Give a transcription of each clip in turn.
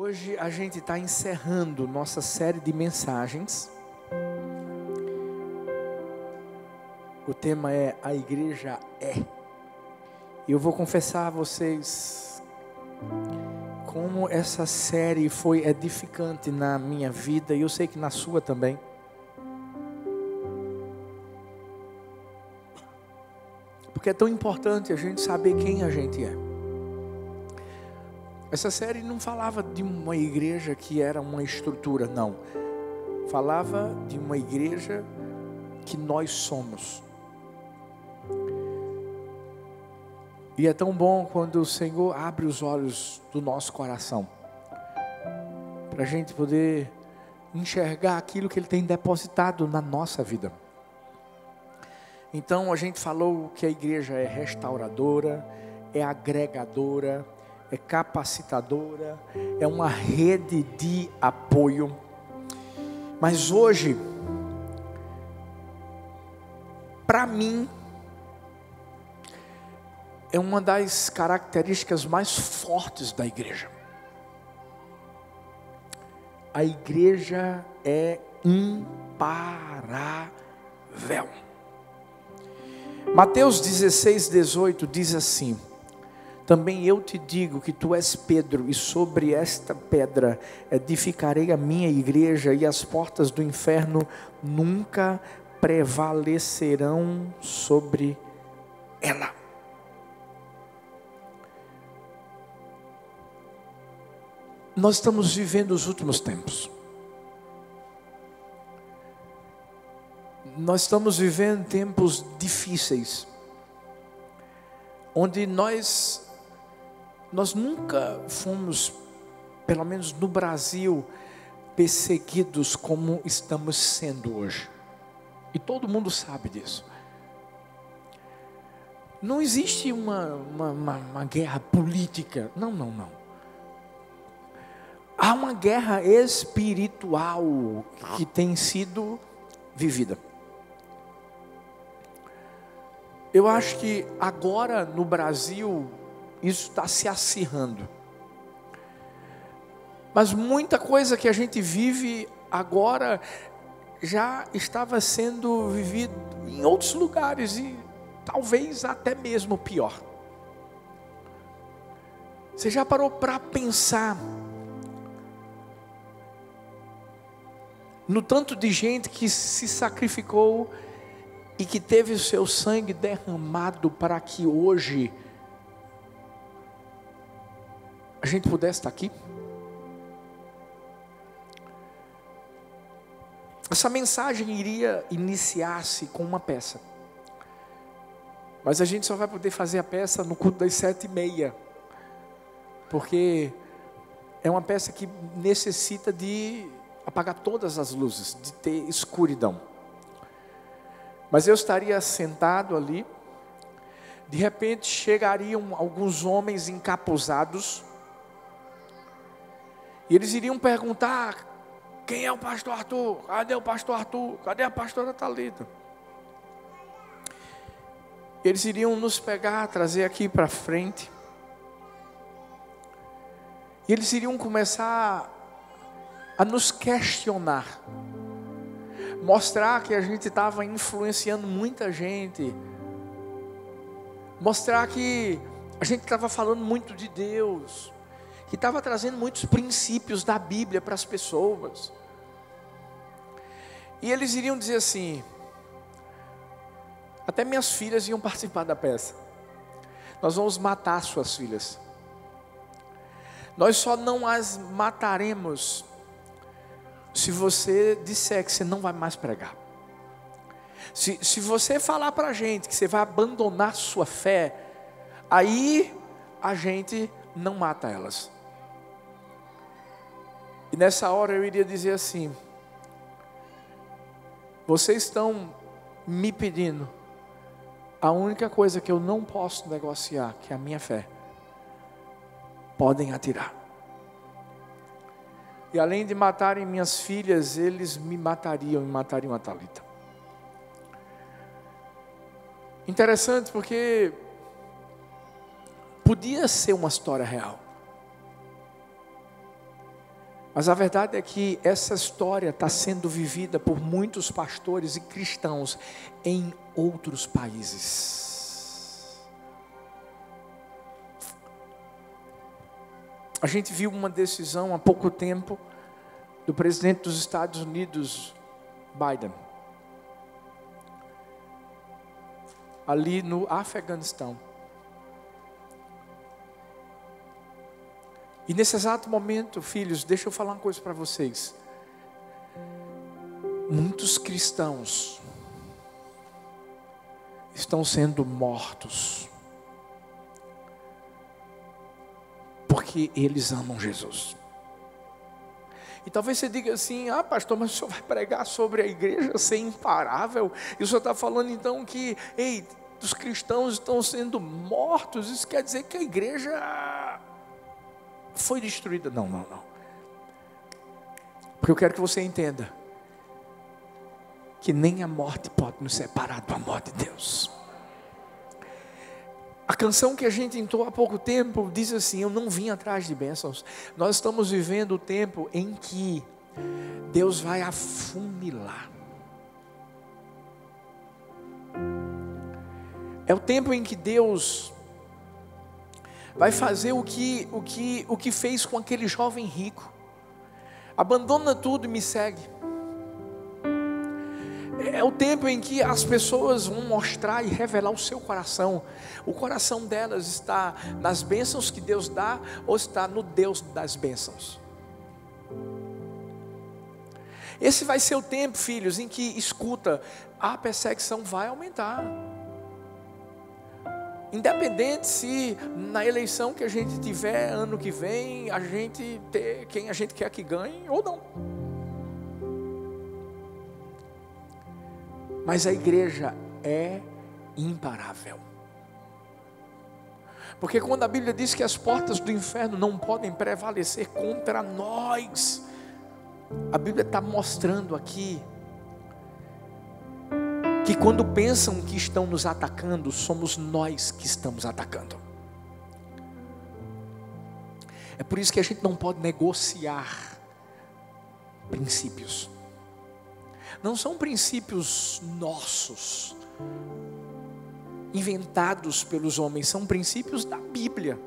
Hoje a gente está encerrando nossa série de mensagens. O tema é A Igreja é. E eu vou confessar a vocês como essa série foi edificante na minha vida e eu sei que na sua também. Porque é tão importante a gente saber quem a gente é. Essa série não falava de uma igreja que era uma estrutura, não. Falava de uma igreja que nós somos. E é tão bom quando o Senhor abre os olhos do nosso coração, para a gente poder enxergar aquilo que Ele tem depositado na nossa vida. Então a gente falou que a igreja é restauradora, é agregadora, é capacitadora, é uma rede de apoio. Mas hoje, para mim, é uma das características mais fortes da igreja. A igreja é imparável. Mateus 16:18 diz assim: também eu te digo que tu és Pedro, e sobre esta pedra edificarei a minha igreja, e as portas do inferno nunca prevalecerão sobre ela. Nós estamos vivendo os últimos tempos. Nós estamos vivendo tempos difíceis, onde nós nunca fomos, pelo menos no Brasil, perseguidos como estamos sendo hoje. E todo mundo sabe disso. Não existe uma guerra política. Não. Há uma guerra espiritual que tem sido vivida. Eu acho que agora no Brasil isso está se acirrando. Mas muita coisa que a gente vive agora já estava sendo vivido em outros lugares e talvez até mesmo pior. Você já parou para pensar no tanto de gente que se sacrificou e que teve o seu sangue derramado para que hoje a gente pudesse estar aqui? Essa mensagem iria iniciar-se com uma peça, mas a gente só vai poder fazer a peça no culto das 7:30, porque é uma peça que necessita de apagar todas as luzes, de ter escuridão. Mas eu estaria sentado ali, de repente chegariam alguns homens encapuzados, e eles iriam perguntar: quem é o pastor Arthur? Cadê o pastor Arthur? Cadê a pastora Thalita? Eles iriam nos pegar, trazer aqui para frente, e eles iriam começar a nos questionar, mostrar que a gente estava influenciando muita gente, mostrar que a gente estava falando muito de Deus, que estava trazendo muitos princípios da Bíblia para as pessoas. E eles iriam dizer assim, até minhas filhas iam participar da peça: nós vamos matar suas filhas. Nós só não as mataremos se você disser que você não vai mais pregar. Se você falar para a gente que você vai abandonar sua fé, aí a gente não mata elas. E nessa hora eu iria dizer assim: vocês estão me pedindo a única coisa que eu não posso negociar, que é a minha fé. Podem atirar. E além de matarem minhas filhas, eles me matariam e matariam a Thalita. Interessante, porque podia ser uma história real. Mas a verdade é que essa história está sendo vivida por muitos pastores e cristãos em outros países. A gente viu uma decisão há pouco tempo do presidente dos Estados Unidos, Biden, ali no Afeganistão. E nesse exato momento, filhos, deixa eu falar uma coisa para vocês. Muitos cristãos estão sendo mortos porque eles amam Jesus. E talvez você diga assim: ah, pastor, mas o senhor vai pregar sobre a igreja ser imparável? E o senhor está falando então que, ei, os cristãos estão sendo mortos? Isso quer dizer que a igreja foi destruída? Não. Porque eu quero que você entenda que nem a morte pode nos separar do amor de Deus. A canção que a gente entoou há pouco tempo diz assim: eu não vim atrás de bênçãos. Nós estamos vivendo o tempo em que Deus vai afunilar. É o tempo em que Deus vai fazer o que fez com aquele jovem rico. Abandona tudo e me segue. É o tempo em que as pessoas vão mostrar e revelar o seu coração. O coração delas está nas bênçãos que Deus dá, ou está no Deus das bênçãos. Esse vai ser o tempo, filhos, em que, escuta, a perseguição vai aumentar. Independente se na eleição que a gente tiver ano que vem, a gente ter quem a gente quer que ganhe ou não. Mas a igreja é imparável. Porque quando a Bíblia diz que as portas do inferno não podem prevalecer contra nós, a Bíblia está mostrando aqui que quando pensam que estão nos atacando, somos nós que estamos atacando. É por isso que a gente não pode negociar princípios. Não são princípios nossos, inventados pelos homens, são princípios da Bíblia.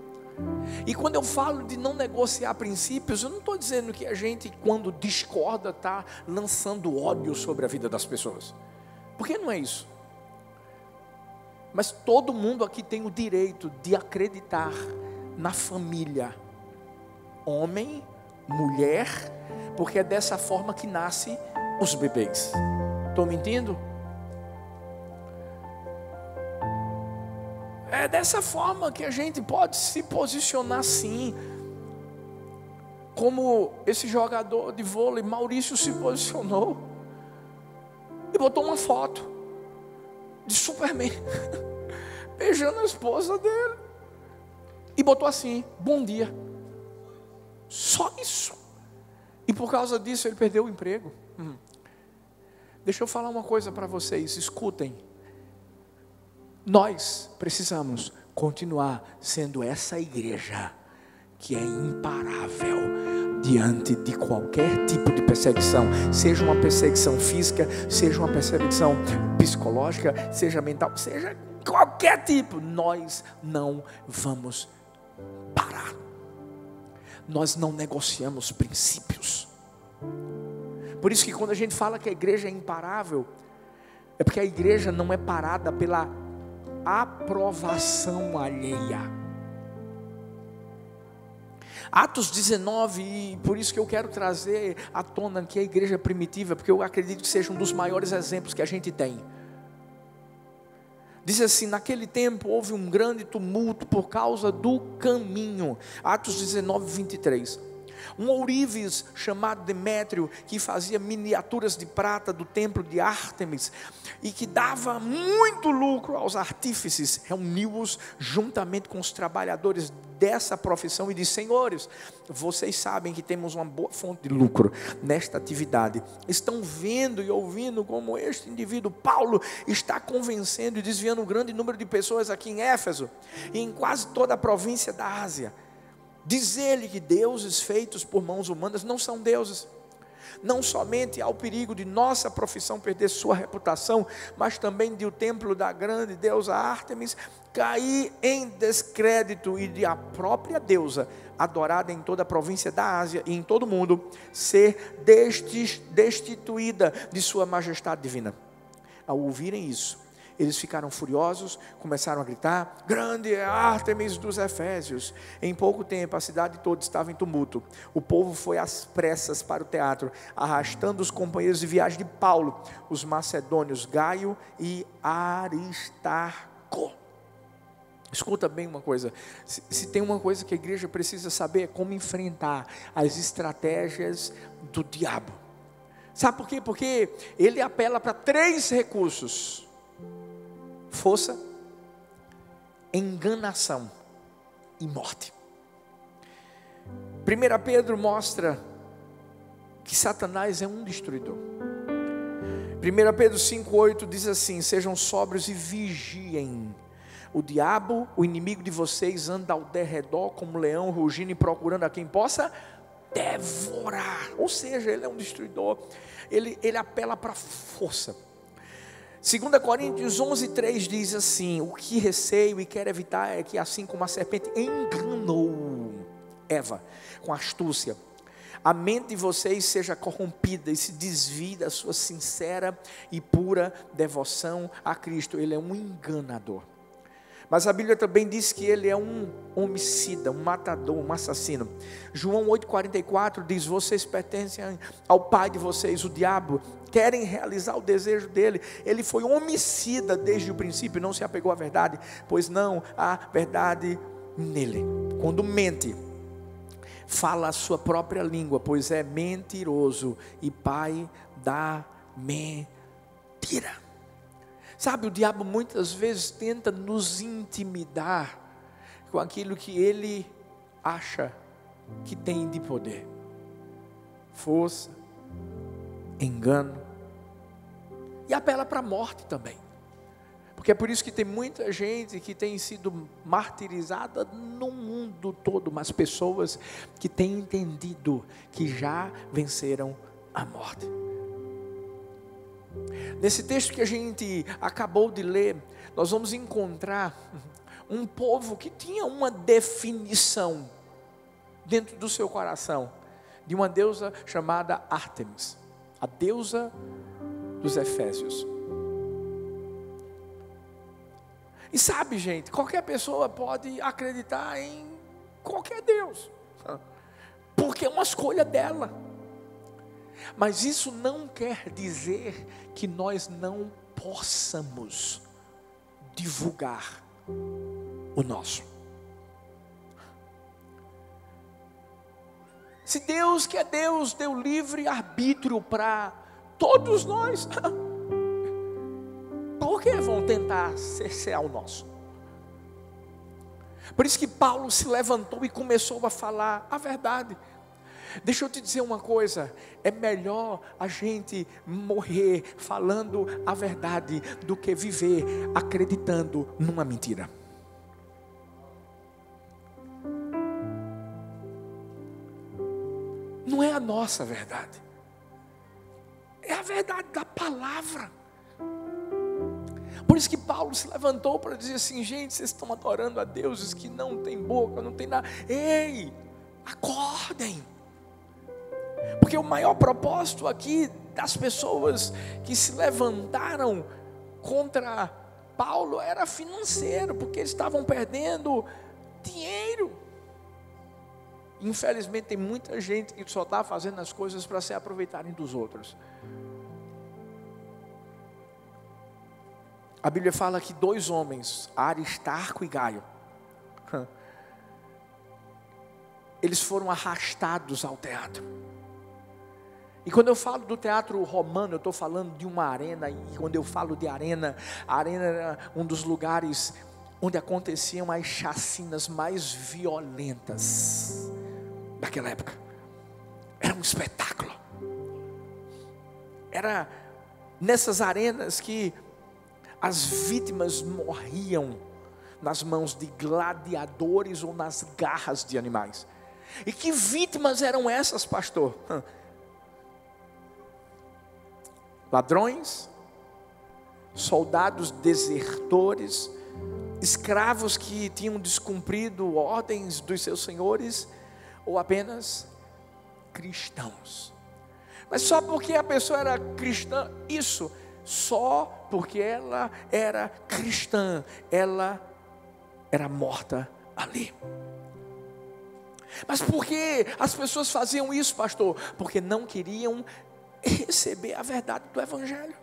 E quando eu falo de não negociar princípios, eu não estou dizendo que a gente, quando discorda, está lançando ódio sobre a vida das pessoas. Porque não é isso. Mas todo mundo aqui tem o direito de acreditar na família, homem, mulher, porque é dessa forma que nasce os bebês. Estão mentindo? É dessa forma que a gente pode se posicionar sim. Como esse jogador de vôlei, Maurício, se posicionou e botou uma foto de Superman beijando a esposa dele e botou assim: bom dia. Só isso. E por causa disso ele perdeu o emprego. Deixa eu falar uma coisa para vocês, escutem. Nós precisamos continuar sendo essa igreja que é imparável diante de qualquer tipo de perseguição, seja uma perseguição física, seja uma perseguição psicológica, seja mental, seja qualquer tipo. Nós não vamos parar. Nós não negociamos princípios. Por isso que quando a gente fala que a igreja é imparável, é porque a igreja não é parada pela aprovação alheia. Atos 19, e por isso que eu quero trazer à tona aqui a igreja primitiva, porque eu acredito que seja um dos maiores exemplos que a gente tem. Diz assim: naquele tempo houve um grande tumulto por causa do caminho. Atos 19, 23. Um ourives chamado Demétrio, que fazia miniaturas de prata do templo de Ártemis e que dava muito lucro aos artífices, reuniu-os juntamente com os trabalhadores dessa profissão e disse: senhores, vocês sabem que temos uma boa fonte de lucro nesta atividade. Estão vendo e ouvindo como este indivíduo Paulo está convencendo e desviando um grande número de pessoas aqui em Éfeso e em quase toda a província da Ásia. Diz-ele que deuses feitos por mãos humanas não são deuses. Não somente há o perigo de nossa profissão perder sua reputação, mas também de o templo da grande deusa Ártemis cair em descrédito e de a própria deusa, adorada em toda a província da Ásia e em todo o mundo, ser destituída de sua majestade divina. Ao ouvirem isso, eles ficaram furiosos, começaram a gritar: grande é Ártemis dos Efésios. Em pouco tempo a cidade toda estava em tumulto. O povo foi às pressas para o teatro, arrastando os companheiros de viagem de Paulo, os macedônios Gaio e Aristarco. Escuta bem uma coisa, se tem uma coisa que a igreja precisa saber, é como enfrentar as estratégias do diabo. Sabe por quê? Porque ele apela para 3 recursos: força, enganação e morte. 1 Pedro mostra que Satanás é um destruidor. 1 Pedro 5,8 diz assim: sejam sóbrios e vigiem. O diabo, o inimigo de vocês, anda ao derredor como leão rugindo e procurando a quem possa devorar. Ou seja, ele é um destruidor. Ele apela para a força. 2 Coríntios 11,3 diz assim: o que receio e quero evitar é que, assim como a serpente enganou Eva com astúcia, a mente de vocês seja corrompida e se desvie da sua sincera e pura devoção a Cristo. Ele é um enganador. Mas a Bíblia também diz que ele é um homicida, um matador, um assassino. João 8,44 diz: vocês pertencem ao pai de vocês, o diabo, querem realizar o desejo dele. Ele foi homicida desde o princípio, não se apegou à verdade, pois não há verdade nele. Quando mente, fala a sua própria língua, pois é mentiroso e pai da mentira. Sabe, o diabo muitas vezes tenta nos intimidar com aquilo que ele acha que tem de poder. Força, engano, e apela para a morte também. Porque é por isso que tem muita gente que tem sido martirizada no mundo todo, mas pessoas que têm entendido que já venceram a morte. Nesse texto que a gente acabou de ler, nós vamos encontrar um povo que tinha uma definição dentro do seu coração de uma deusa chamada Ártemis, a deusa dos Efésios. E sabe, gente, qualquer pessoa pode acreditar em qualquer deus, porque é uma escolha dela. Mas isso não quer dizer que nós não possamos divulgar o nosso. Se Deus, que é Deus, deu livre arbítrio para todos nós, por que vão tentar cercear o nosso? Por isso que Paulo se levantou e começou a falar a verdade. Deixa eu te dizer uma coisa, é melhor a gente morrer falando a verdade do que viver acreditando numa mentira. Não é a nossa verdade, é a verdade da palavra. Por isso que Paulo se levantou para dizer assim: gente, vocês estão adorando a deuses que não tem boca, não tem nada. Ei, acordem. Porque o maior propósito aqui das pessoas que se levantaram contra Paulo era financeiro, porque eles estavam perdendo dinheiro. Infelizmente tem muita gente que só está fazendo as coisas para se aproveitarem dos outros. A Bíblia fala que 2 homens, Aristarco e Gaio, eles foram arrastados ao teatro. E quando eu falo do teatro romano, eu estou falando de uma arena. E quando eu falo de arena, a arena era um dos lugares onde aconteciam as chacinas mais violentas daquela época. Era um espetáculo. Era nessas arenas que as vítimas morriam nas mãos de gladiadores ou nas garras de animais. E que vítimas eram essas, pastor? Ladrões, soldados desertores, escravos que tinham descumprido ordens dos seus senhores, ou apenas cristãos. Mas só porque a pessoa era cristã, isso, só porque ela era cristã, ela era morta ali. Mas por que as pessoas faziam isso, pastor? Porque não queriam receber a verdade do Evangelho.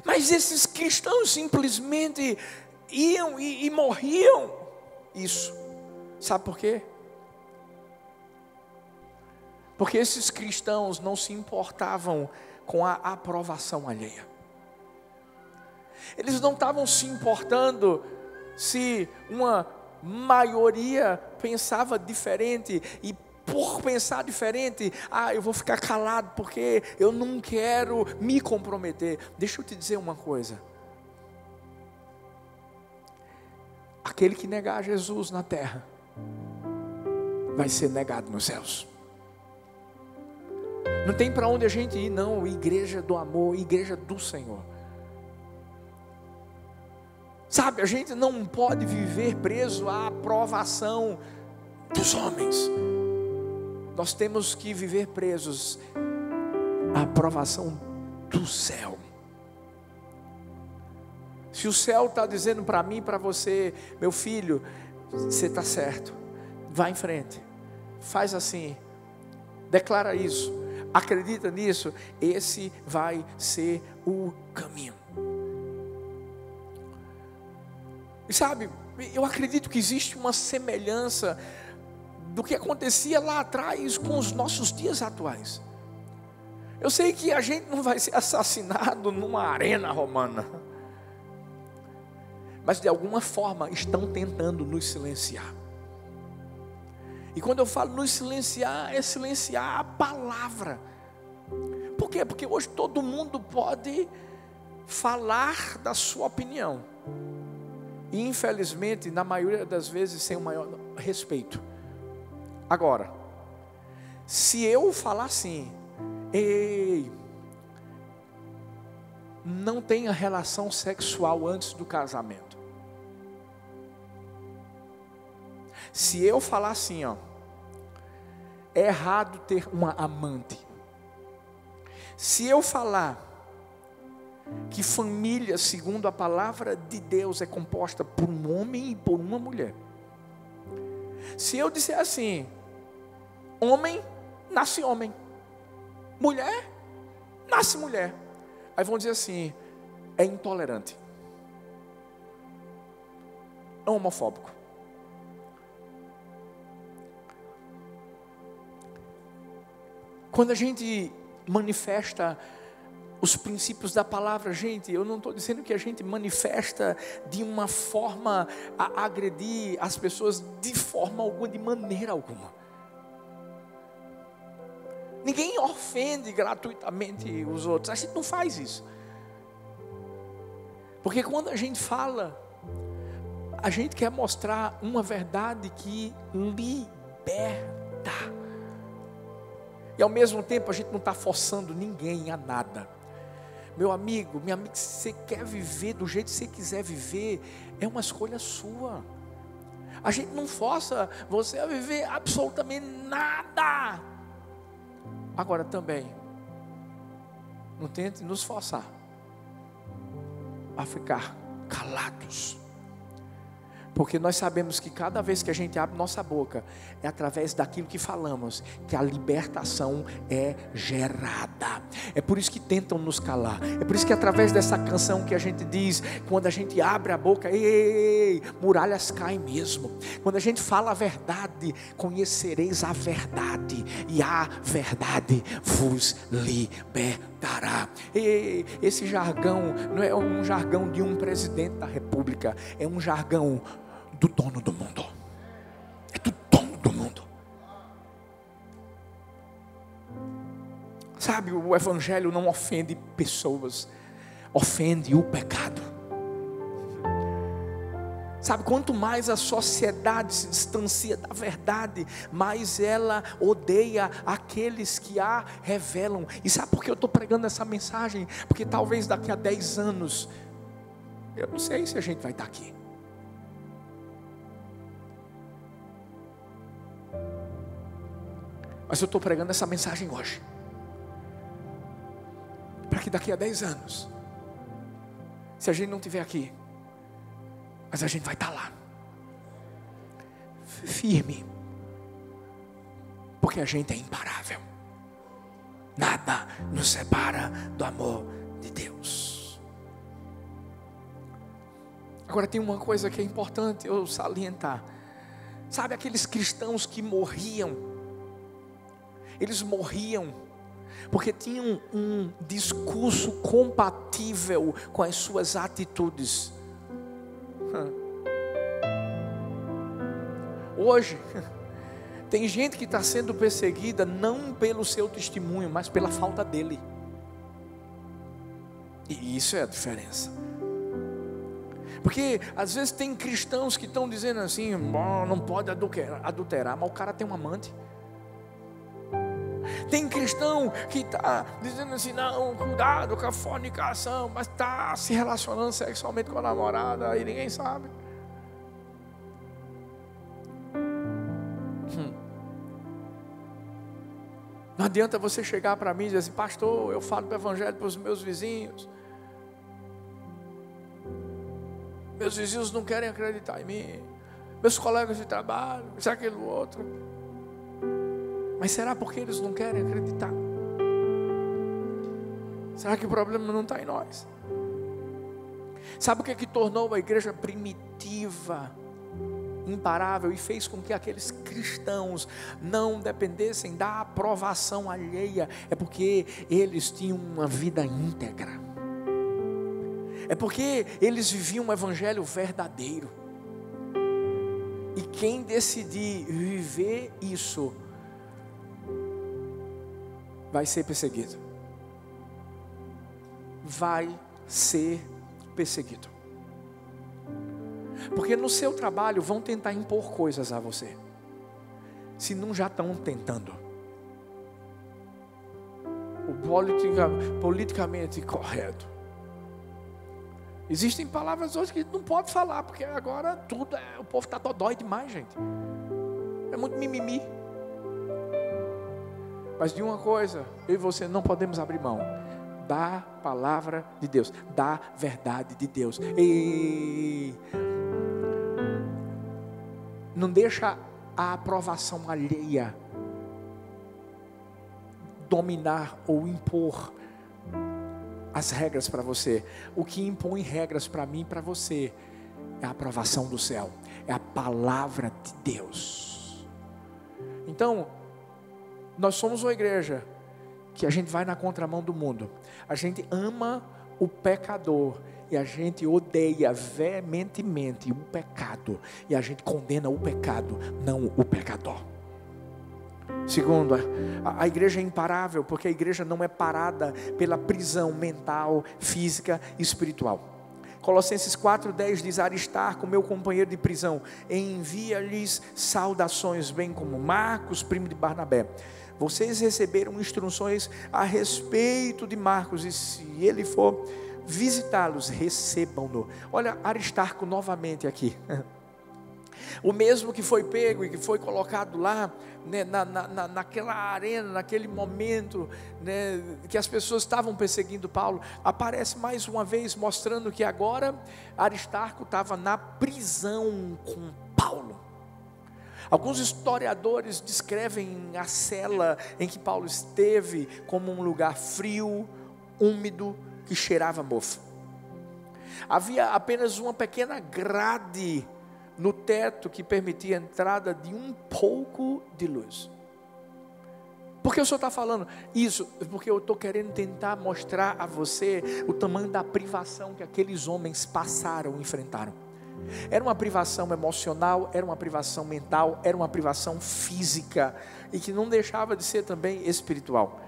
Mas esses cristãos simplesmente iam e morriam. Isso, sabe por quê? Porque esses cristãos não se importavam com a aprovação alheia. Eles não estavam se importando se uma maioria pensava diferente, e por pensar diferente, eu vou ficar calado porque eu não quero me comprometer. Deixa eu te dizer uma coisa: aquele que negar Jesus na terra vai ser negado nos céus. Não tem para onde a gente ir, não. Igreja do amor, igreja do Senhor. Sabe, a gente não pode viver preso à aprovação dos homens. Nós temos que viver presos à aprovação do céu. Se o céu está dizendo para mim e para você: meu filho, você está certo, vai em frente, faz assim, declara isso, acredita nisso, esse vai ser o caminho. E sabe, eu acredito que existe uma semelhança do que acontecia lá atrás com os nossos dias atuais. Eu sei que a gente não vai ser assassinado numa arena romana, mas de alguma forma estão tentando nos silenciar. E quando eu falo nos silenciar, é silenciar a palavra. Por quê? Porque hoje todo mundo pode falar da sua opinião, e infelizmente, na maioria das vezes, sem o maior respeito. Agora, se eu falar assim: ei, não tenha relação sexual antes do casamento. Se eu falar assim, é errado ter uma amante. Se eu falar que família, segundo a palavra de Deus, é composta por um homem e por uma mulher. Se eu disser assim: homem nasce homem, mulher nasce mulher, aí vão dizer assim: é intolerante, é homofóbico. Quando a gente manifesta os princípios da palavra, gente, eu não estou dizendo que a gente manifesta de uma forma a agredir as pessoas de forma alguma, de maneira alguma. Ninguém ofende gratuitamente os outros, a gente não faz isso. Porque quando a gente fala, a gente quer mostrar uma verdade que liberta. E ao mesmo tempo a gente não está forçando ninguém a nada. Meu amigo, minha amiga, se você quer viver do jeito que você quiser viver, é uma escolha sua. A gente não força você a viver absolutamente nada. Agora também, não tente nos forçar a ficar calados. Porque nós sabemos que cada vez que a gente abre nossa boca, é através daquilo que falamos que a libertação é gerada. É por isso que tentam nos calar. É por isso que através dessa canção que a gente diz, quando a gente abre a boca, ei, muralhas caem mesmo. Quando a gente fala a verdade, conhecereis a verdade, e a verdade vos libertará. E esse jargão não é um jargão de um presidente da república, é um jargão do dono do mundo. É do dono do mundo. Sabe, o evangelho não ofende pessoas, ofende o pecado. Sabe, quanto mais a sociedade se distancia da verdade, mais ela odeia aqueles que a revelam. E sabe por que eu estou pregando essa mensagem? Porque talvez daqui a 10 anos, eu não sei se a gente vai estar aqui. Mas eu estou pregando essa mensagem hoje, para que daqui a 10 anos, se a gente não estiver aqui, mas a gente vai estar lá, firme, porque a gente é imparável. Nada nos separa do amor de Deus. Agora tem uma coisa que é importante eu salientar. Sabe aqueles cristãos que morriam? Eles morriam porque tinham um discurso compatível com as suas atitudes. Hoje tem gente que está sendo perseguida não pelo seu testemunho, mas pela falta dele. E isso é a diferença. Porque às vezes tem cristãos que estão dizendo assim: não pode adulterar, mas o cara tem um amante. Tem cristão que está dizendo assim: não, cuidado com a fornicação, mas está se relacionando sexualmente com a namorada e ninguém sabe. Não adianta você chegar para mim e dizer assim: pastor, eu falo do evangelho para os meus vizinhos. Meus vizinhos não querem acreditar em mim. Meus colegas de trabalho, isso, aquilo, outro. Mas será porque eles não querem acreditar? Será que o problema não está em nós? Sabe o que tornou a igreja primitiva, imparável, e fez com que aqueles cristãos não dependessem da aprovação alheia? É porque eles tinham uma vida íntegra. É porque eles viviam um evangelho verdadeiro. E quem decidir viver isso vai ser perseguido. Vai ser perseguido. Porque no seu trabalho vão tentar impor coisas a você, se não já estão tentando. O politicamente correto. Existem palavras hoje que não pode falar, porque agora tudo o povo está dodói demais, gente. É muito mimimi. Mas de uma coisa, eu e você não podemos abrir mão: da palavra de Deus, da verdade de Deus. E não deixa a aprovação alheia dominar ou impor as regras para você. O que impõe regras para mim e para você é a aprovação do céu, é a palavra de Deus. Então, nós somos uma igreja que a gente vai na contramão do mundo. A gente ama o pecador e a gente odeia veementemente o pecado, e a gente condena o pecado, não o pecador. Segundo, a igreja é imparável porque a igreja não é parada pela prisão mental, física e espiritual. Colossenses 4:10 diz: Aristarco, meu companheiro de prisão, envia-lhes saudações, bem como Marcos, primo de Barnabé. Vocês receberam instruções a respeito de Marcos, e se ele for visitá-los, recebam-no. Olha Aristarco novamente aqui. O mesmo que foi pego e que foi colocado lá, né, naquela arena, naquele momento, né, que as pessoas estavam perseguindo Paulo, aparece mais uma vez mostrando que agora Aristarco estava na prisão com Paulo. Alguns historiadores descrevem a cela em que Paulo esteve como um lugar frio, úmido, que cheirava mofo. Havia apenas uma pequena grade no teto que permitia a entrada de um pouco de luz. Por que o senhor está falando isso? Porque eu estou querendo tentar mostrar a você o tamanho da privação que aqueles homens passaram, enfrentaram. Era uma privação emocional, era uma privação mental, era uma privação física, e que não deixava de ser também espiritual.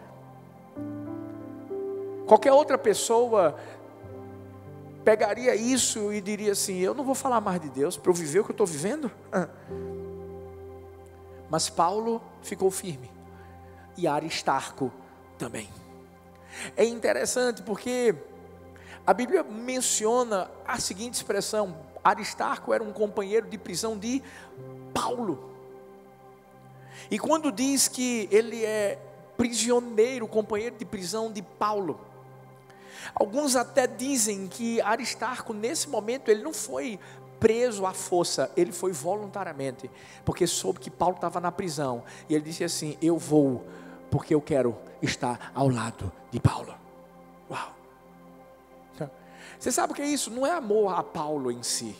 Qualquer outra pessoa pegaria isso e diria assim: eu não vou falar mais de Deus para eu viver o que eu estou vivendo? Mas Paulo ficou firme, e Aristarco também. É interessante porque a Bíblia menciona a seguinte expressão: Aristarco era um companheiro de prisão de Paulo. E quando diz que ele é prisioneiro, companheiro de prisão de Paulo, alguns até dizem que Aristarco, nesse momento, ele não foi preso à força, ele foi voluntariamente, porque soube que Paulo estava na prisão, e ele disse assim: eu vou, porque eu quero estar ao lado de Paulo. Uau! Você sabe o que é isso? Não é amor a Paulo em si,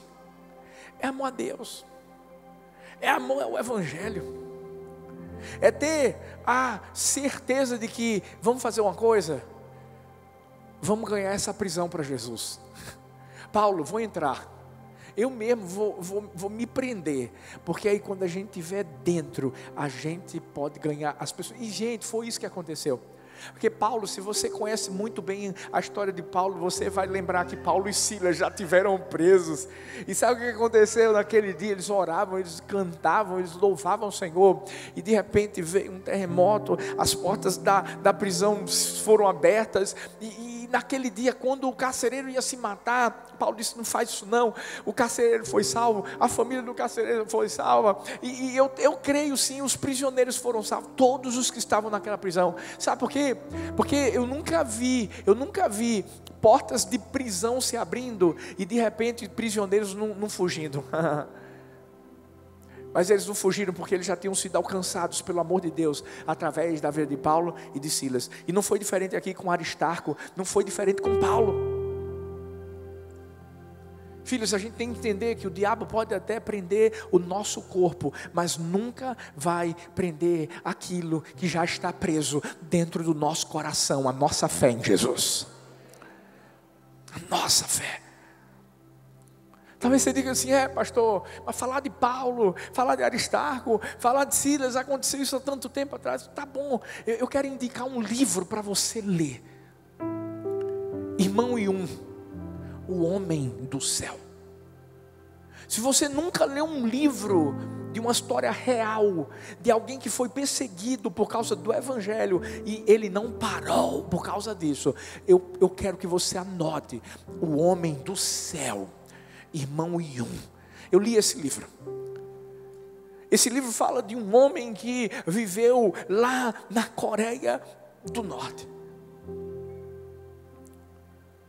é amor a Deus, é amor ao Evangelho, é ter a certeza de que vamos fazer uma coisa, vamos ganhar essa prisão para Jesus. Paulo, vou entrar, eu mesmo vou me prender, porque aí quando a gente estiver dentro, a gente pode ganhar as pessoas. E gente, foi isso que aconteceu. Porque Paulo, se você conhece muito bem a história de Paulo, você vai lembrar que Paulo e Silas já tiveram presos. E sabe o que aconteceu naquele dia? Eles oravam, eles cantavam, eles louvavam o Senhor. E de repente veio um terremoto, as portas da prisão foram abertas. E naquele dia, quando o carcereiro ia se matar, Paulo disse: não faz isso não. O carcereiro foi salvo, a família do carcereiro foi salva. E eu creio sim, os prisioneiros foram salvos, todos os que estavam naquela prisão. Sabe por quê? Porque eu nunca vi portas de prisão se abrindo e de repente prisioneiros não fugindo. Mas eles não fugiram porque eles já tinham sido alcançados pelo amor de Deus através da vida de Paulo e de Silas. E não foi diferente aqui com Aristarco, não foi diferente com Paulo. Filhos, a gente tem que entender que o diabo pode até prender o nosso corpo, mas nunca vai prender aquilo que já está preso dentro do nosso coração, a nossa fé em Jesus. A nossa fé. Talvez você diga assim: pastor, mas falar de Paulo, falar de Aristarco, falar de Silas, aconteceu isso há tanto tempo atrás. Tá bom, eu quero indicar um livro para você ler. Irmão Yun, O Homem do Céu. Se você nunca leu um livro de uma história real, de alguém que foi perseguido por causa do Evangelho, e ele não parou por causa disso, eu quero que você anote O Homem do Céu, Irmão Yun. Eu li esse livro. Esse livro fala de um homem que viveu lá na Coreia do Norte.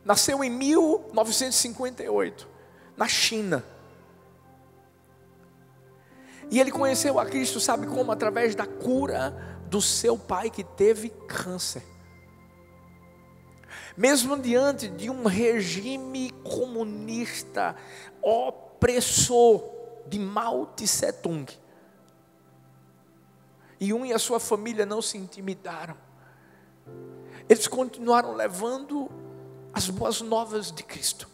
Nasceu em 1958, na China. E ele conheceu a Cristo, sabe como? Através da cura do seu pai que teve câncer. Mesmo diante de um regime comunista opressor de Mao Tse-tung, Yun e a sua família não se intimidaram. Eles continuaram levando as boas novas de Cristo.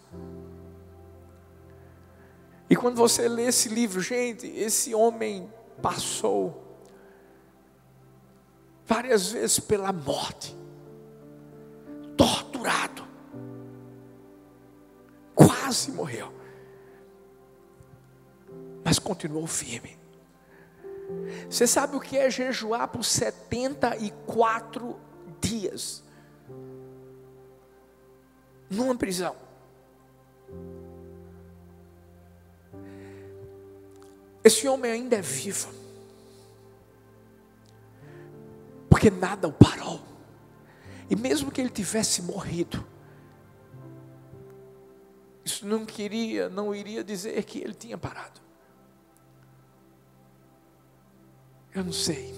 E quando você lê esse livro, gente, esse homem passou várias vezes pela morte, torturado, quase morreu, mas continuou firme. Você sabe o que é jejuar por 74 dias numa prisão? Esse homem ainda é vivo, porque nada o parou. E mesmo que ele tivesse morrido, isso não iria dizer que ele tinha parado. Eu não sei.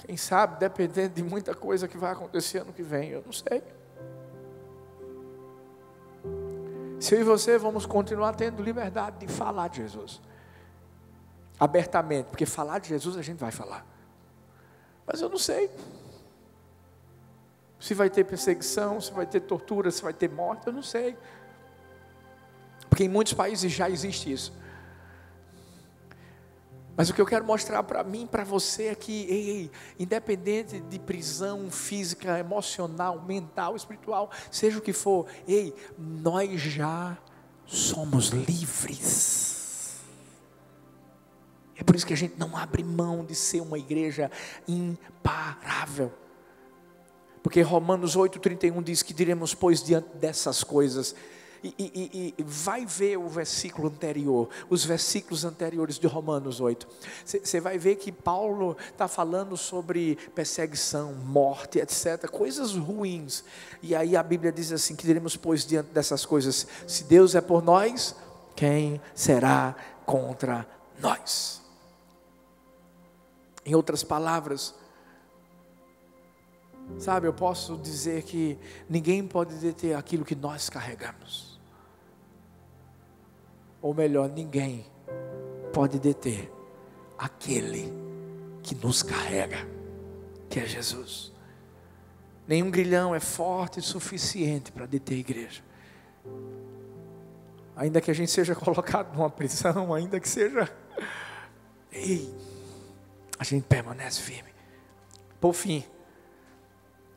Quem sabe, dependendo de muita coisa que vai acontecer ano que vem, eu não sei. Se eu e você vamos continuar tendo liberdade de falar de Jesus abertamente, porque falar de Jesus a gente vai falar, mas eu não sei se vai ter perseguição, se vai ter tortura, se vai ter morte, eu não sei, porque em muitos países já existe isso. Mas o que eu quero mostrar para mim, para você é que, independente de prisão física, emocional, mental, espiritual, seja o que for, nós já somos livres. É por isso que a gente não abre mão de ser uma igreja imparável. Porque Romanos 8,31 diz que diremos, pois, diante dessas coisas. E vai ver o versículo anterior, os versículos anteriores de Romanos 8. Você vai ver que Paulo está falando sobre perseguição, morte, etc. Coisas ruins. E aí a Bíblia diz assim, que diremos, pois, diante dessas coisas. Se Deus é por nós, quem será contra nós? Em outras palavras, sabe, eu posso dizer que ninguém pode deter aquilo que nós carregamos. Ou melhor, ninguém pode deter aquele que nos carrega, que é Jesus. Nenhum grilhão é forte o suficiente para deter a igreja. Ainda que a gente seja colocado numa prisão, ainda que seja... a gente permanece firme. Por fim,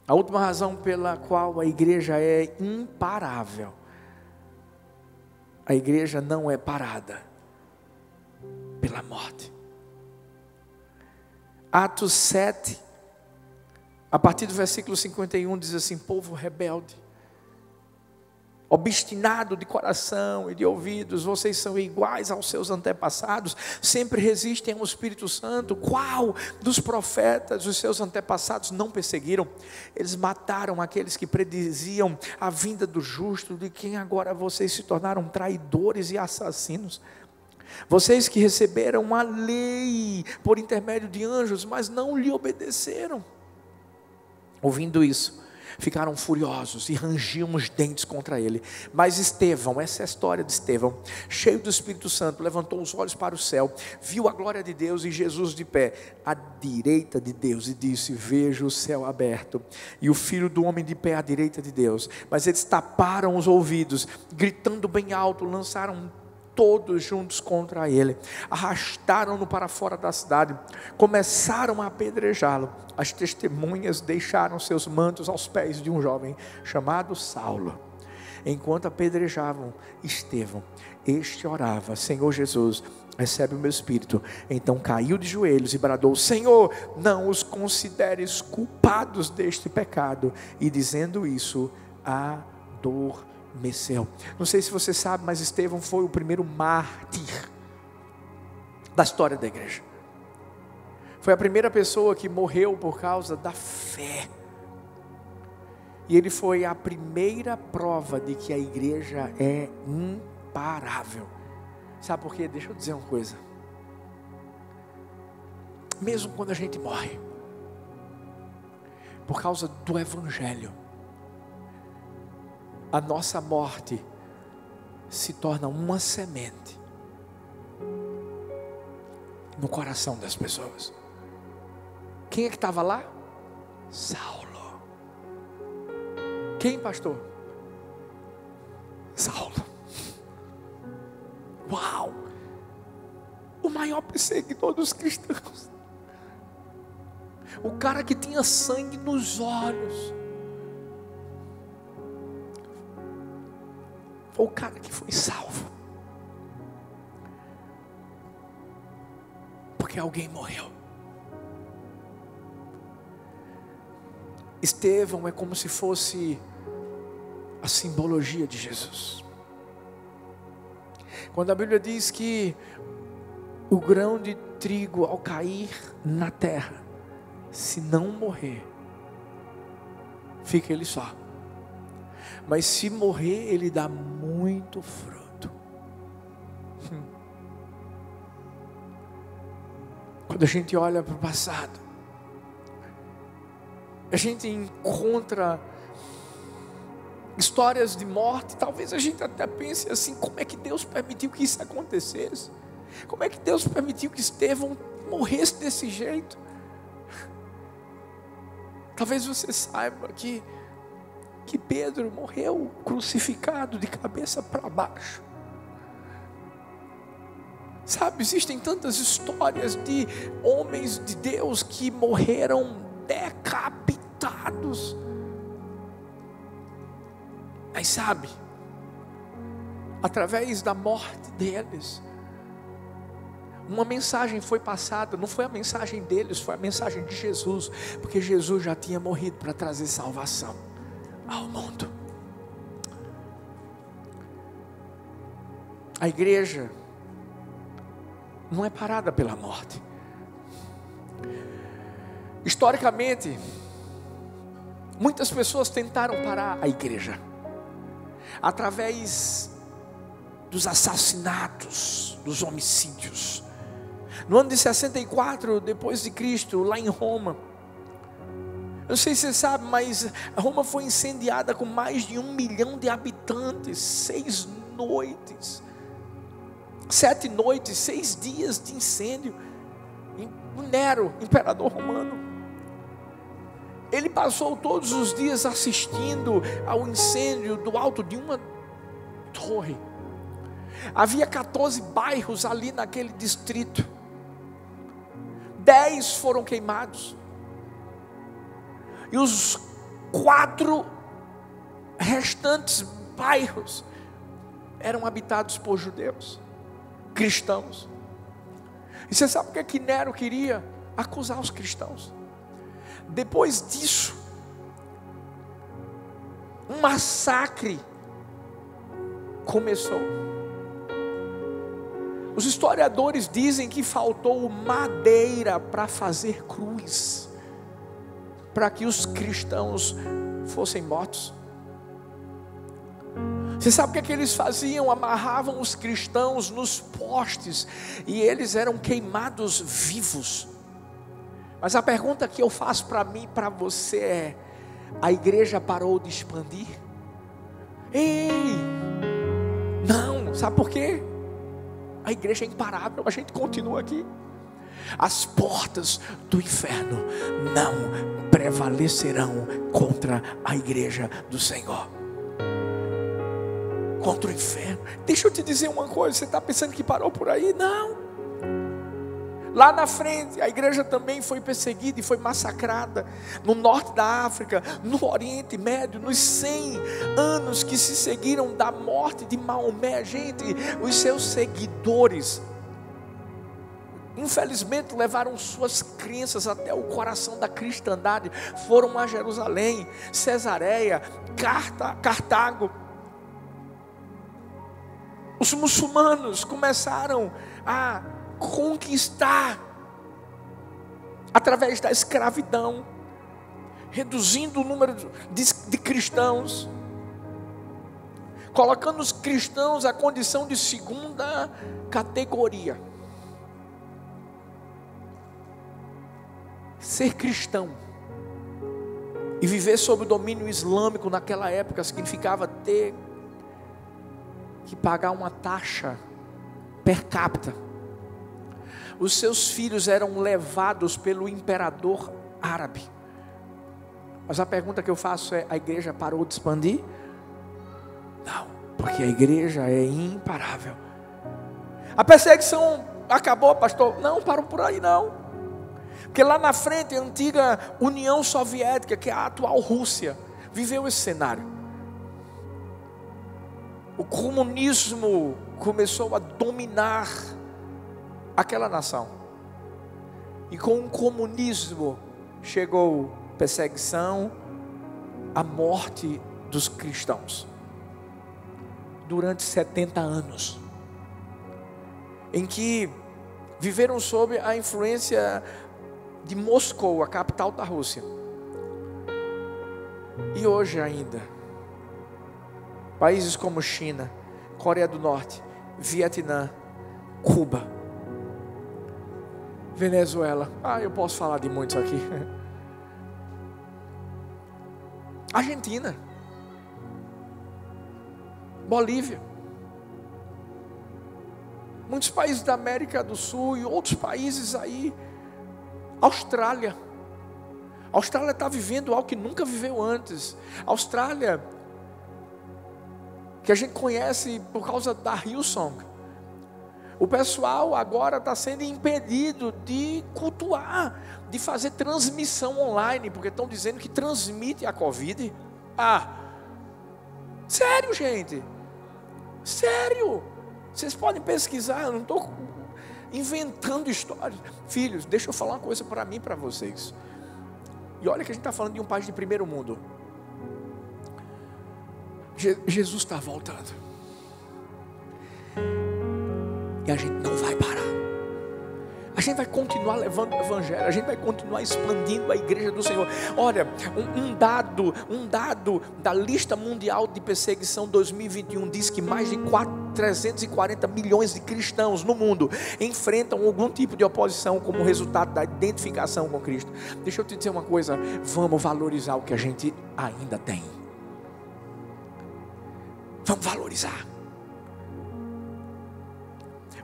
a última razão pela qual a igreja é imparável. A igreja não é parada pela morte. Atos 7, a partir do versículo 51, diz assim: povo rebelde, obstinado de coração e de ouvidos, vocês são iguais aos seus antepassados, sempre resistem ao Espírito Santo. Qual dos profetas os seus antepassados não perseguiram? Eles mataram aqueles que prediziam a vinda do justo, de quem agora vocês se tornaram traidores e assassinos. Vocês que receberam a lei por intermédio de anjos, mas não lhe obedeceram. Ouvindo isso, ficaram furiosos e rangiam os dentes contra ele. Mas Estevão, essa é a história de Estevão, cheio do Espírito Santo, levantou os olhos para o céu, viu a glória de Deus e Jesus de pé à direita de Deus, e disse: vejo o céu aberto e o Filho do homem de pé à direita de Deus. Mas eles taparam os ouvidos, gritando bem alto, lançaram todos juntos contra ele, arrastaram-no para fora da cidade, começaram a apedrejá-lo. As testemunhas deixaram seus mantos aos pés de um jovem chamado Saulo. Enquanto apedrejavam Estevão, este orava: Senhor Jesus, recebe o meu espírito. Então caiu de joelhos e bradou: Senhor, não os consideres culpados deste pecado. E dizendo isso, adormeceu. Não sei se você sabe, mas Estevão foi o primeiro mártir da história da igreja. Foi a primeira pessoa que morreu por causa da fé. E ele foi a primeira prova de que a igreja é imparável. Sabe por quê? Deixa eu dizer uma coisa. Mesmo quando a gente morre, por causa do evangelho, a nossa morte se torna uma semente no coração das pessoas. Quem é que estava lá? Saulo. Quem, pastor? Saulo. Uau! O maior perseguidor dos cristãos. O cara que tinha sangue nos olhos. Foi o cara que foi salvo. Porque alguém morreu. Estevão é como se fosse a simbologia de Jesus. Quando a Bíblia diz que o grão de trigo, ao cair na terra, se não morrer, fica ele só. Mas se morrer, ele dá muito fruto. Quando a gente olha para o passado, a gente encontra histórias de morte. Talvez a gente até pense assim: como é que Deus permitiu que isso acontecesse? Como é que Deus permitiu que Estevão morresse desse jeito? Talvez você saiba que Pedro morreu crucificado de cabeça para baixo. Sabe, existem tantas histórias de homens de Deus que morreram decapitados. Mas sabe, através da morte deles, uma mensagem foi passada. Não foi a mensagem deles, foi a mensagem de Jesus, porque Jesus já tinha morrido para trazer salvação ao mundo. A igreja não é parada pela morte. Historicamente, muitas pessoas tentaram parar a igreja através dos assassinatos, dos homicídios. No ano de 64 depois de Cristo, lá em Roma, eu não sei se você sabe, mas Roma foi incendiada com mais de 1 milhão de habitantes, 6 noites, 7 noites, 6 dias de incêndio. Nero, imperador romano, ele passou todos os dias assistindo ao incêndio do alto de uma torre. Havia 14 bairros ali naquele distrito. 10 foram queimados. E os 4 restantes bairros eram habitados por judeus, cristãos. E você sabe o que Nero queria? Acusar os cristãos. Depois disso, um massacre começou. Os historiadores dizem que faltou madeira para fazer cruz, para que os cristãos fossem mortos. Você sabe o que eles faziam? Amarravam os cristãos nos postes e eles eram queimados vivos. Mas a pergunta que eu faço para mim e para você é: a igreja parou de expandir? Ei, não, sabe por quê? A igreja é imparável, a gente continua aqui. As portas do inferno não prevalecerão contra a igreja do Senhor. Contra o inferno. Deixa eu te dizer uma coisa, você está pensando que parou por aí? Não. Lá na frente, a igreja também foi perseguida e foi massacrada no norte da África, no Oriente Médio, nos 100 anos que se seguiram da morte de Maomé. Gente, os seus seguidores, infelizmente, levaram suas crenças até o coração da cristandade. Foram a Jerusalém, Cesareia, Cartago. Os muçulmanos começaram a conquistar através da escravidão, reduzindo o número de cristãos, colocando os cristãos à condição de segunda categoria. Ser cristão e viver sob o domínio islâmico naquela época significava ter que pagar uma taxa per capita. Os seus filhos eram levados pelo imperador árabe. Mas a pergunta que eu faço é: a igreja parou de expandir? Não, porque a igreja é imparável. A perseguição acabou, pastor? Não, parou por aí não. Porque lá na frente a antiga União Soviética, que é a atual Rússia, viveu esse cenário. O comunismo começou a dominar aquela nação. E com o comunismo chegou perseguição, a morte dos cristãos. Durante 70 anos. Em que viveram sob a influência de Moscou, a capital da Rússia. E hoje ainda, países como China, Coreia do Norte, Vietnã, Cuba, Venezuela, eu posso falar de muitos aqui. Argentina, Bolívia, muitos países da América do Sul e outros países aí. Austrália está vivendo algo que nunca viveu antes. O pessoal agora está sendo impedido de cultuar, de fazer transmissão online, porque estão dizendo que transmite a Covid. Sério, gente? Sério? Vocês podem pesquisar, eu não estou inventando histórias. Filhos, deixa eu falar uma coisa para mim e para vocês. E olha que a gente está falando de um país de primeiro mundo. Jesus está voltando. E a gente não vai parar. A gente vai continuar levando o evangelho. A gente vai continuar expandindo a igreja do Senhor. Olha, um dado da lista mundial de perseguição 2021 diz que mais de 340 milhões de cristãos no mundo enfrentam algum tipo de oposição como resultado da identificação com Cristo. Deixa eu te dizer uma coisa, vamos valorizar o que a gente ainda tem. Vamos valorizar.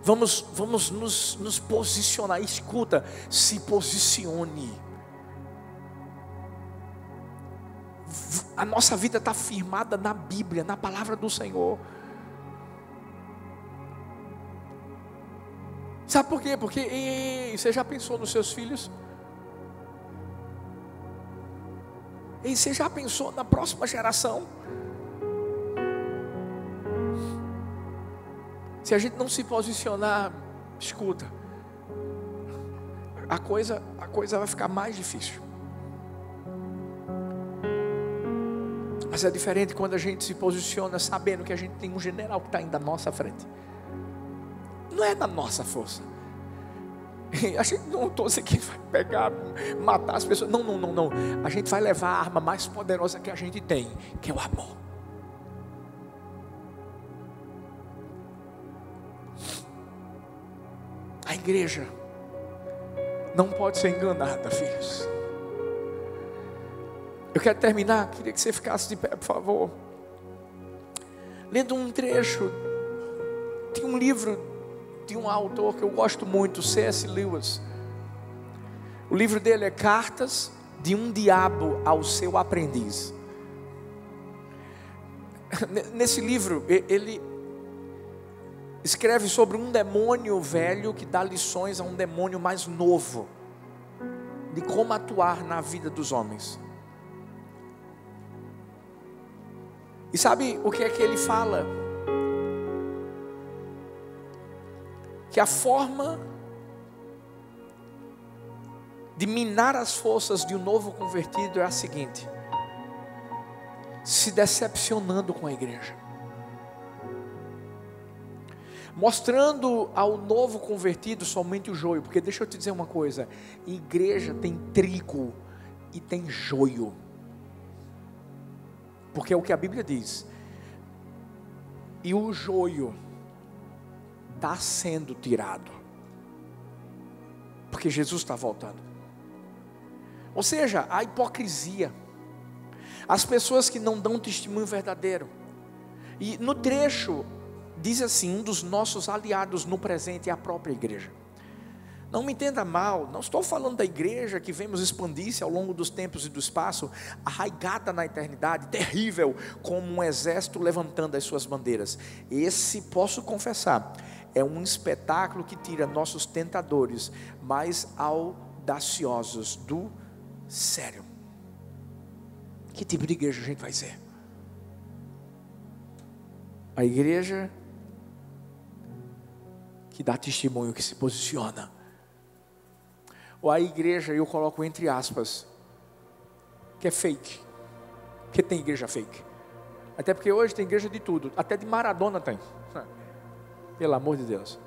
Vamos nos posicionar. Escuta, se posicione. A nossa vida está firmada na Bíblia, na palavra do Senhor. Sabe por quê? Porque você já pensou nos seus filhos? E você já pensou na próxima geração? Se a gente não se posicionar, escuta, a coisa vai ficar mais difícil. Mas é diferente quando a gente se posiciona sabendo que a gente tem um general que está indo à nossa frente. Não é da nossa força. A gente não estou aqui vai pegar, matar as pessoas. Não. A gente vai levar a arma mais poderosa que a gente tem, que é o amor. A igreja não pode ser enganada, filhos. Eu quero terminar, queria que você ficasse de pé, por favor. Lendo um trecho de um livro de um autor que eu gosto muito, C.S. Lewis. O livro dele é Cartas de um Diabo ao Seu Aprendiz. Nesse livro, ele escreve sobre um demônio velho que dá lições a um demônio mais novo, de como atuar na vida dos homens. E sabe o que é que ele fala? Que a forma de minar as forças de um novo convertido é a seguinte: se decepcionando com a igreja, mostrando ao novo convertido somente o joio. Porque deixa eu te dizer uma coisa, igreja tem trigo e tem joio. Porque é o que a Bíblia diz. E o joio está sendo tirado, porque Jesus está voltando. Ou seja, a hipocrisia, as pessoas que não dão testemunho verdadeiro. E no trecho diz assim: um dos nossos aliados no presente é a própria igreja. Não me entenda mal, não estou falando da igreja que vemos expandir-se ao longo dos tempos e do espaço, arraigada na eternidade, terrível, como um exército levantando as suas bandeiras. Esse, posso confessar, é um espetáculo que tira nossos tentadores mais audaciosos do sério. Que tipo de igreja a gente vai ser? A igreja que dá testemunho, que se posiciona, ou a igreja, eu coloco entre aspas, que é fake? Porque tem igreja fake. Até porque hoje tem igreja de tudo, até de Maradona tem. Pelo amor de Deus.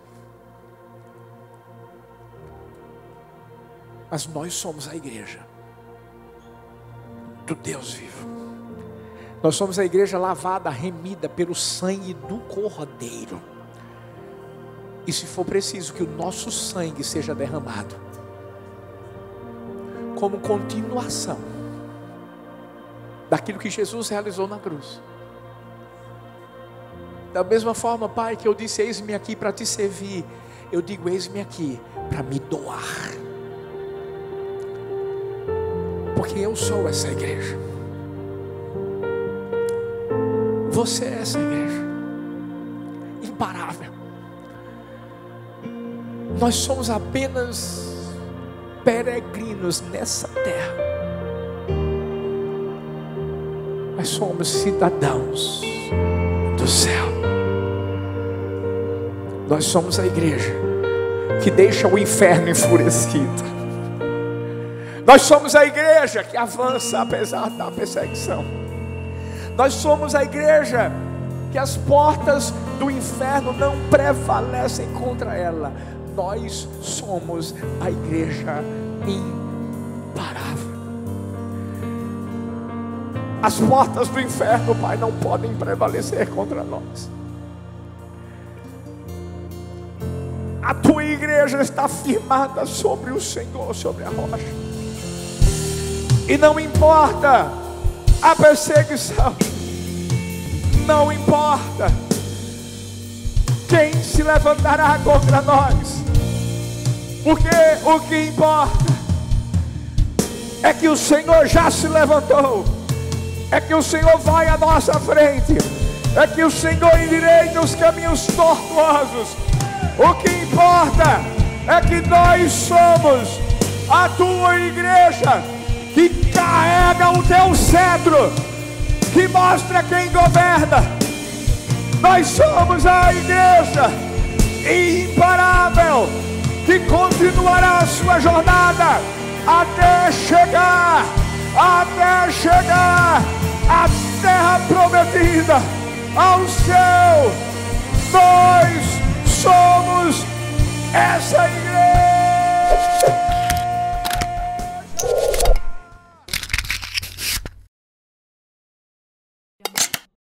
Mas nós somos a igreja do Deus vivo. Nós somos a igreja lavada, remida pelo sangue do Cordeiro. E se for preciso que o nosso sangue seja derramado como continuação daquilo que Jesus realizou na cruz. Da mesma forma, Pai, que eu disse: eis-me aqui para te servir, eu digo: eis-me aqui para me doar, porque eu sou essa igreja. Você é essa igreja imparável. Nós somos apenas peregrinos nessa terra. Nós somos cidadãos do céu. Nós somos a igreja que deixa o inferno enfurecido. Nós somos a igreja que avança apesar da perseguição. Nós somos a igreja que as portas do inferno não prevalecem contra ela. Nós somos a igreja imparável. As portas do inferno, Pai, não podem prevalecer contra nós. A tua igreja está firmada sobre o Senhor, sobre a rocha. E não importa a perseguição, não importa quem se levantará contra nós, porque o que importa é que o Senhor já se levantou, é que o Senhor vai à nossa frente, é que o Senhor endireita os caminhos tortuosos. O que importa é que nós somos a tua igreja, que carrega o teu cetro, que mostra quem governa. Nós somos a igreja imparável, que continuará a sua jornada até chegar à terra prometida, ao céu. Nós somos essa igreja.